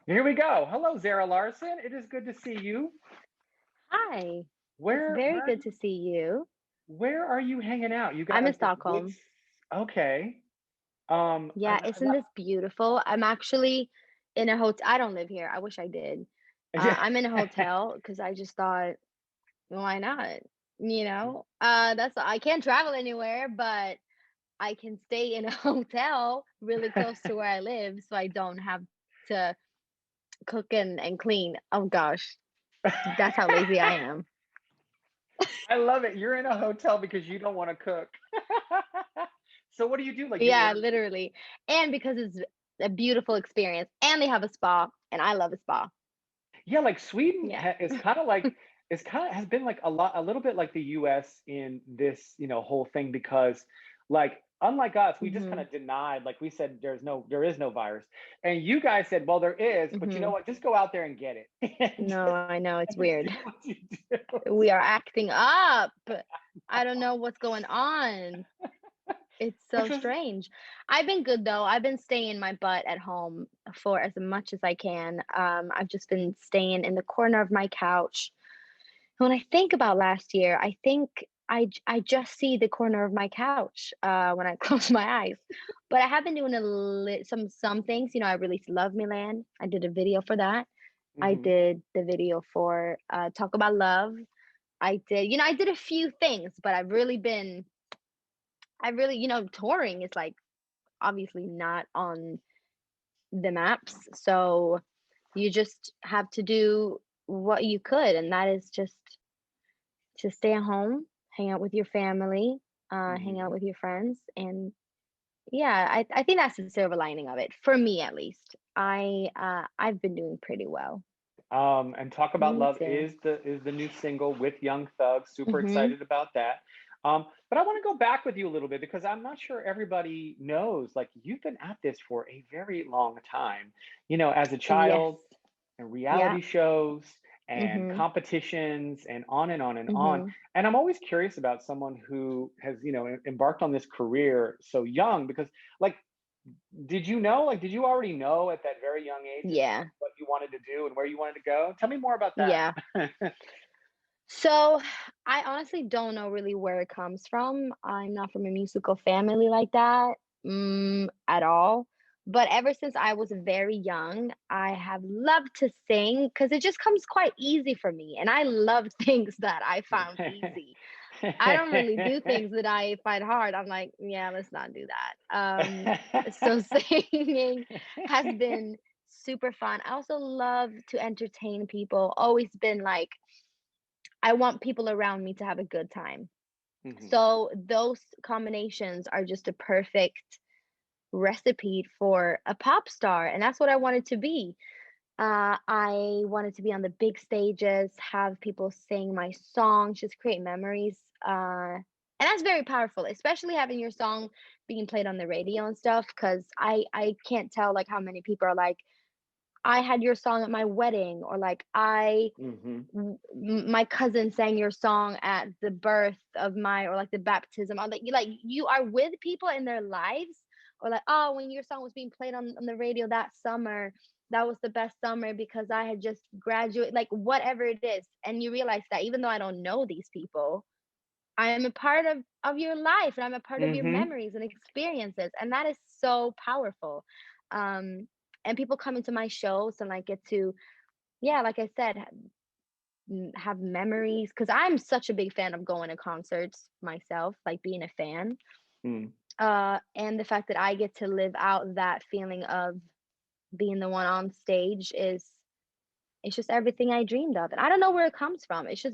Here we go. Hello, Zara Larsson. It is good to see you. Hi, it's Where very where are good you, to see you. where are you hanging out? You got I'm in like this big. Stockholm. Okay. Yeah, isn't this beautiful? I'm actually in a hotel. I don't live here. I wish I did. Yeah. I'm in a hotel because I just thought, why not? I can't travel anywhere, but I can stay in a hotel really close to where I live, so I don't have to cook and clean. Oh gosh, that's how lazy I am. I love it. You're in a hotel because you don't want to cook. So what do you do? Like you Yeah, order? literally. And because it's a beautiful experience and they have a spa and I love a spa. Yeah, like Sweden Yeah. is kind of like it's kind of has been like a little bit like the US in this, whole thing because like unlike us, we just kind Mhm. of denied, like we said there is no virus. And you guys said, well, there is, but you know Mhm. what? Just go out there and get it. No, I know it's And just weird. see what you do. We are acting up. I don't know what's going on. It's Which so was strange. I've been good though. I've been staying my butt at home for as much as I can. I've just been staying in the corner of my couch. When I think about last year, I think I just see the corner of my couch when I close my eyes. But I have been doing some things. I released Love Me Land. I did a video for that. I Mhm. did the video for Talk About Love. I did a few things, but I really, touring is like obviously not on the maps. So you just have to do what you could, and that is just to stay at home, hang out with your family, hang out Mhm. with your friends, and yeah, I think that's the silver lining of it for me at least. I've been doing pretty well. And Talk About Me Love too. is the new single with Young Thug. Super Mhm. excited about that. But I want to go back with you a little bit because I'm not sure everybody knows. Like you've been at this for a very long time. As a Yes. child, and Yeah. reality shows and Mhm. competitions and on and on and on. Mhm. And I'm always curious about someone who has, embarked on this career so young because, like, did you know? Like, did you already know at that very young age that this is Yeah. what you wanted to do and where you wanted to go? Tell me more about Yeah. that. So, I honestly don't know really where it comes from. I'm not from a musical family like that, at all. But ever since I was very young, I have loved to sing because it just comes quite easy for me. And I love things that I found easy. I don't really do things that I find hard. I'm like, yeah, let's not do that. So singing has been super fun. I also love to entertain people. Always been like I want people around me to have a good time. Mhm. So those combinations are just a perfect recipe for a pop star, and that's what I wanted to be. I wanted to be on the big stages, have people sing my songs, just create memories. And that's very powerful, especially having your song being played on the radio and stuff. Because I can't tell like how many people are like, I had your song at my wedding, or like Mhm. my cousin sang your song at the birth of my or like the baptism. Or like you are with people in their lives, or like, oh, when your song was being played on the radio that summer, that was the best summer because I had just graduated, like whatever it is. And you realize that even though I don't know these people, I am a part of your life, and I'm a part of your Mhm. memories and experiences, and that is so powerful. And people come into my shows and like get to, yeah, like I said, have memories because I'm such a big fan of going to concerts myself, like being a fan. Mm. And the fact that I get to live out that feeling of being the one on stage is it's just everything I dreamed of. And I don't know where it comes from. It's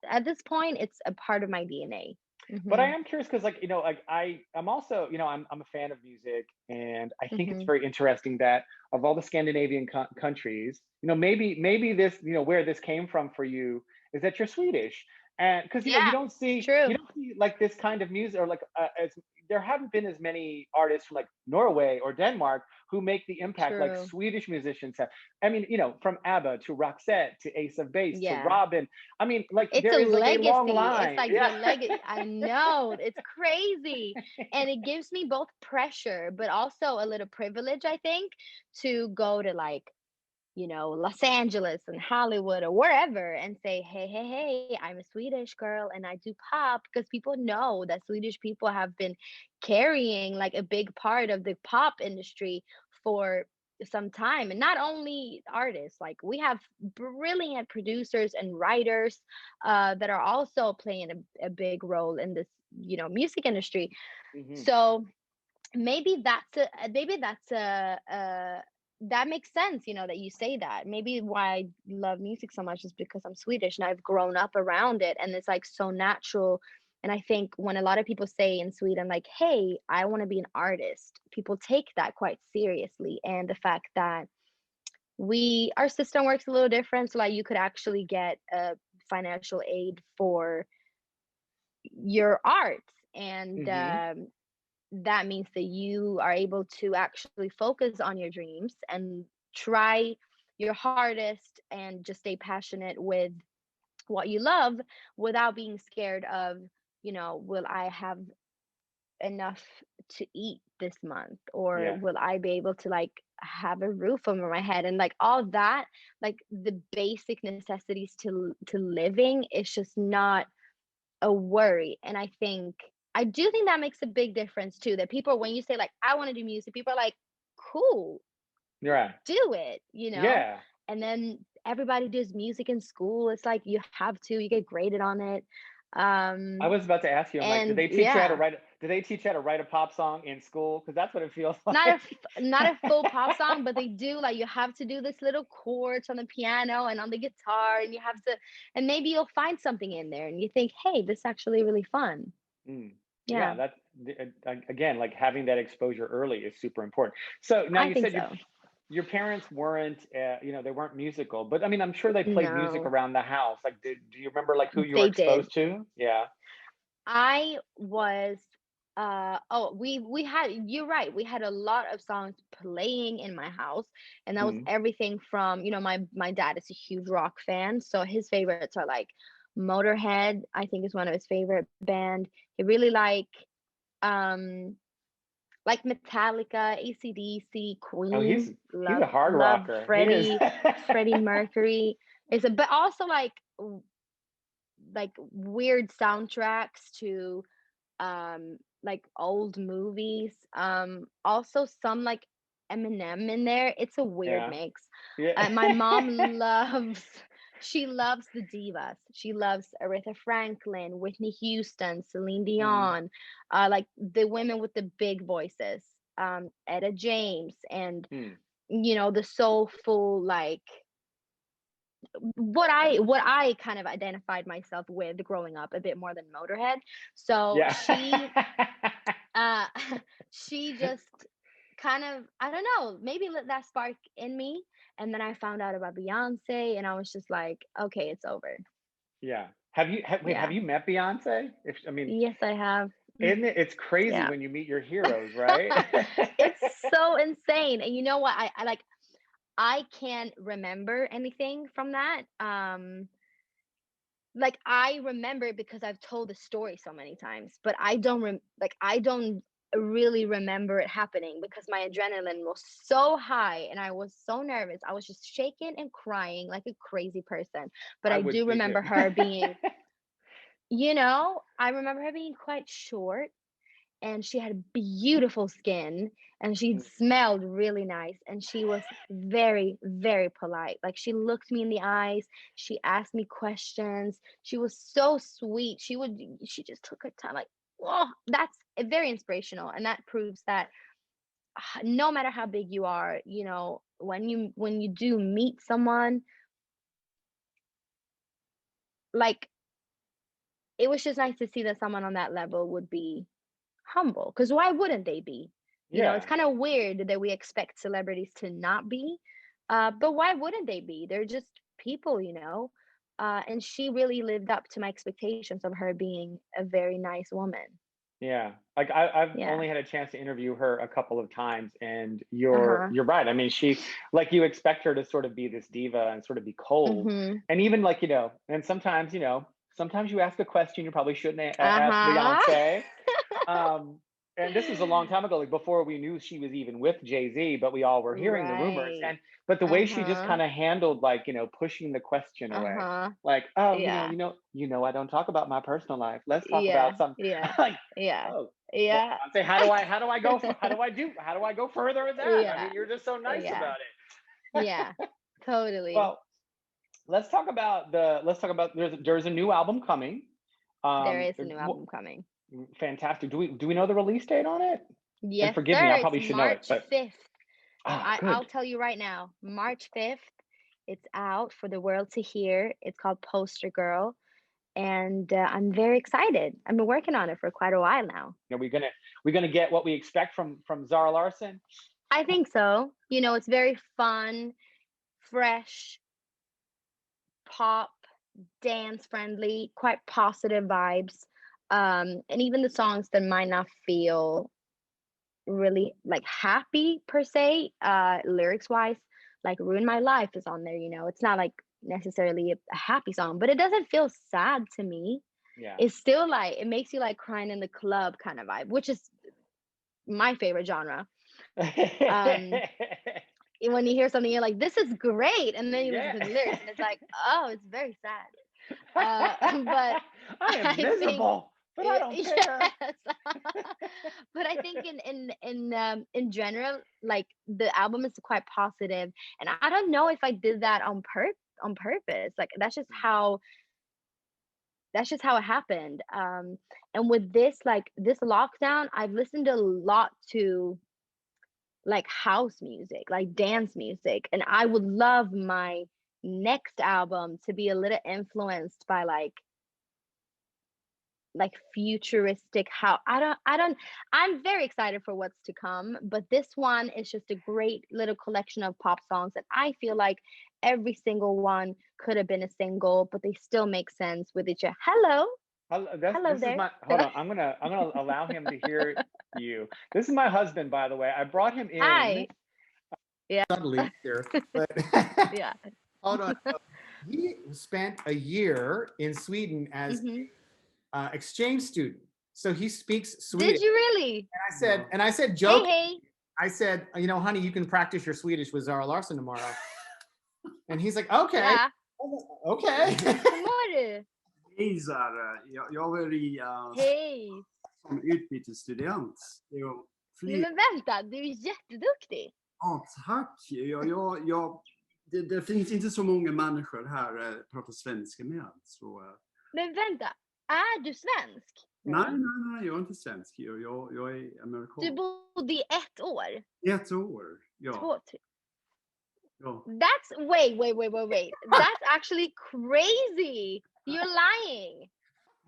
at this point, it's a part of my DNA. But I Mhm. am curious because, like, like I'm also, I'm a fan of music, and I think it's Mhm. very interesting that of all the Scandinavian countries, maybe this, where this came from for you is that you're Swedish, and because Yeah. you True. don't see like this kind of music, or like as there haven't been as many artists from like Norway or Denmark who make the impact like True. Swedish musicians have. I mean, from ABBA to Roxette to Ace of Base to Yeah. Robin. I mean, like It's there a is like a long legacy. It's line. like the Yeah. legacy. I know, it's crazy. And it gives me both pressure, but also a little privilege, I think, to go to like Los Angeles and Hollywood or wherever and say, hey, hey, hey, I'm a Swedish girl and I do pop, because people know that Swedish people have been carrying like a big part of the pop industry for some time. And not only artists, like we have brilliant producers and writers that are also playing a big role in this, music industry. Hmm. So maybe that's that makes sense, that you say that. Maybe why I love music so much is because I'm Swedish and I've grown up around it and it's like so natural. And I think when a lot of people say in Sweden, like, hey, I want to be an artist, people take that quite seriously. And the fact that our system works a little different, so like you could actually get a financial aid for your art. And Hmm. that means that you are able to actually focus on your dreams and try your hardest and just stay passionate with what you love without being scared of, will I have enough to eat this month, or Yeah. will I be able to like have a roof over my head, and like all that, like the basic necessities to living is just not a worry. And I do think that makes a big difference too. That people, when you say like, I want to do music, people are like, cool, Right. do it. Yeah. And then everybody does music in school. It's like you have to, you get graded on it. I Um, was about to ask you, I'm like, and yeah, did they teach you how to write a pop song in school? Because that's what it feels not a like. not a full pop song, but they do, like, you have to do this little chords on the piano and on the guitar, and you have to, and maybe you'll find something in there and you think, hey, this is actually really fun. Mm. Yeah, Yeah, again, like having that exposure early is super important. So now I you think said so. your parents weren't, they weren't musical, but I mean, I'm sure they played music No, around the house. Like, do you remember like who you were they did. exposed to? Yeah. I was oh, we had, you're right. We had a lot of songs playing in my house, and that was Mm. everything from, my dad is a huge rock fan, so his favorites are like Motorhead, I think is one of his favorite band. He really um like Metallica, AC/DC, Oh, Queen, he's a hard love rocker. He is. Freddie Mercury. But also like weird soundtracks to like old movies, also some like Eminem in there. It's a weird Yeah. mix. Yeah. My mom loves she loves the divas. She loves Aretha Franklin, Whitney Houston, Celine Mm. Dion, like the women with the big voices, Etta James, and Mm. the soulful, like what I kind of identified myself with growing up a bit more than Motorhead. So Yeah. uh she just kind of, I don't know, maybe lit that spark in me. And then I found out about Beyonce and I was just like, okay, it's over. Yeah. Wait, have Yeah. you met Beyonce? I mean, Yes, I have. isn't it? It's crazy Yeah. when you meet your heroes, right? It's so insane. And you know what? I like, I can't remember anything from that. Like I remember it because I've told the story so many times, but I don't really remember it happening because my adrenaline was so high and I was so nervous. I was just shaking and crying like a crazy person. But I I would do be too. remember her being, I remember her being quite short, and she had beautiful skin, and she Mm. smelled really nice, and she was very, very polite. Like she looked me in the eyes, she asked me questions, she was so sweet. She just took her time. Like, oh, that's very inspirational, and that proves that no matter how big you are, when you do meet someone, like, it was just nice to see that someone on that level would be humble, because why wouldn't they be? It's Yeah. kind of weird that we expect celebrities to not be, but why wouldn't they be? They're just people. And she really lived up to my expectations of her being a very nice woman. Yeah. Like I've Yeah. only had a chance to interview her a couple of times, and you're Uh-huh. you're right. I mean, like you expect her to sort of be this diva and sort of be cold. Mm-hmm. And even like, and sometimes, sometimes you ask a question you probably shouldn't ask Uh-huh. Beyonce. Um, and this was a long time ago, like before we knew she was even with Jay-Z, but we all were hearing the rumors. Right. But the way she just Uh-huh. kind of handled, like, pushing the question away, Uh-huh. like, oh, Yeah. I don't talk about my personal life. Let's talk Yeah. about some, Yeah. like, Yeah. oh, well, Yeah. Beyonce, how do I go further with that? I Yeah. mean, you're just so nice Yeah. about it. Yeah. Totally. Well, let's talk about there's a new album coming. There is a new album coming. Fantastic. Do we know the release date on it? And Yes, forgive me, sir. I It's probably should know it, March but 5th. I'll good. tell you right now, March 5th, it's out for the world to hear. It's called Poster Girl, and I'm very excited. I've been working on it for quite a while now. Are we gonna get what we expect from Zara Larsson? I think so. It's very fun, fresh, pop, dance friendly, quite positive vibes. And even the songs that might not feel really like happy per se, lyrics wise, like Ruin My Life is on there. It's not like necessarily a happy song, but it doesn't feel sad to me. Yeah. It's still like it makes you like crying in the club kind of vibe, which is my favorite genre. Um, when you hear something, you're like, this is great. And then you listen Yeah. to the lyrics and it's like, oh, it's very sad. But I am I think miserable, but I don't care. yes. But I think in general, like the album is quite positive, and I don't know if I did that on purpose. Like that's just how it happened. And with this, like this lockdown, I've listened a lot to like house music, like dance music, and I would love my next album to be a little influenced by like futuristic how I don't I'm very excited for what's to come, but this one is just a great little collection of pop songs, and I feel like every single one could have been a single, but they still make sense with each other. Hello This is there. my hold on. I'm gonna allow him to hear you. This is my husband, by the way. I brought him in. Hi. Yeah. Subtly here, but Yeah. hold on. He spent a year in Sweden as Hmm. exchange student, so he speaks Did Swedish. you really? And I said, Hey, joke. hey. I said, honey, you can practice your Swedish with Zara Larsson tomorrow. And he's like, okay, Yeah. okay. Hur mår du? Hej Zara, jag var i Hej. som utbytesstudent. Det var Nej men vänta, du är jätteduktig. Ja, tack. Det finns inte så många människor här pratar svenska med. Så, Men vänta, är du svensk? nej, jag är inte svensk. Jag är amerikan. Du bodde i 1 år? 1 år, ja. 2, 3. Ja. That's wait. That's actually crazy. You're lying.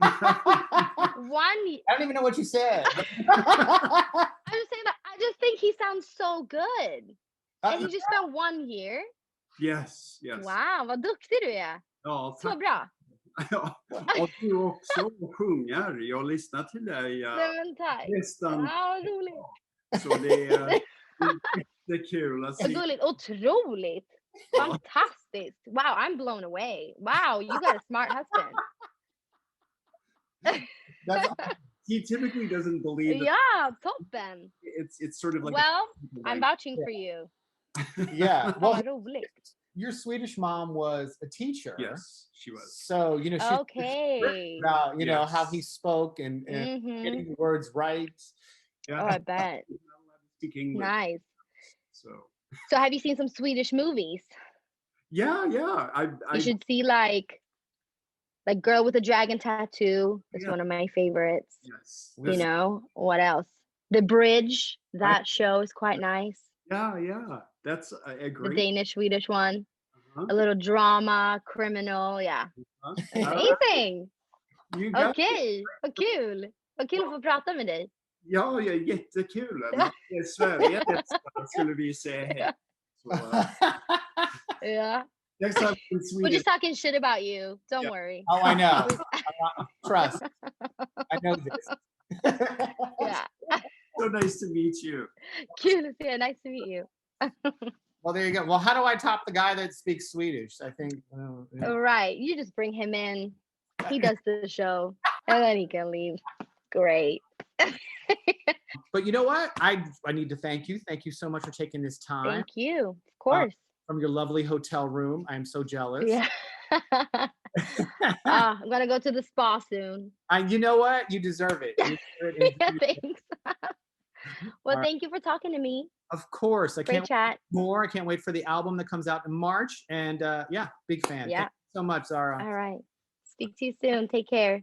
I don't even know what you said. I'm just saying that I just think he sounds so good. And you just spent 1 year? Yes. Wow, vad duktig du är. Ja, Så tack. bra. Ja, och du också sjunger. Jag lyssnar till dig Nej men tack. nästan. Ja, vad roligt. Så det är kul att se. Otroligt. Fantastiskt. Wow, I'm blown away. Wow, you got a smart husband. He typically doesn't believe that Yeah, toppen. it's sort of like Well, like, I'm vouching for you. Yeah. Well, Vad roligt. your Swedish mom was a teacher. yes, she was. So, she Okay. about, Yes. how he spoke and Mhm. getting the words right. Yeah. Oh, I bet. Speak English. Nice. So So have you seen some Swedish movies? yeah. You should see like Girl with a Dragon Tattoo. It's Yeah. one of my favorites. yes. What else? The Bridge, that show is quite nice. Yeah. That's I The agree. Danish Swedish one. Uh-huh. A little drama, criminal, yeah. Amazing! You got Okej, vad kul! Vad kul att få prata med dig. Ja, jättekul. Men Sverige skulle vi se här. Så, Yeah. next time in We're Sweden. just talking shit about you. Don't Yeah. worry. Oh, I know. Trust. I know this. Yeah. So nice to meet you. Kul att se. Nice to meet you. Well, there you go. Well, how do I top the guy that speaks Swedish? I think. All right. You just bring him in. He does the show. And then he can leave. Great. But you know what? I need to thank you. Thank you so much for taking this time Thank you. Of course. from your lovely hotel room. I am so jealous. Yeah. I'm gonna go to the spa soon. You know what? You deserve it. You deserve it. Yeah, And thanks. Well, All right. thank you for talking to me. Of course. I Great can't wait chat. more. I can't wait for the album that comes out in March. And yeah, big fan. Yeah. Thank you so much, Zara. All right. Speak to you soon. Take care.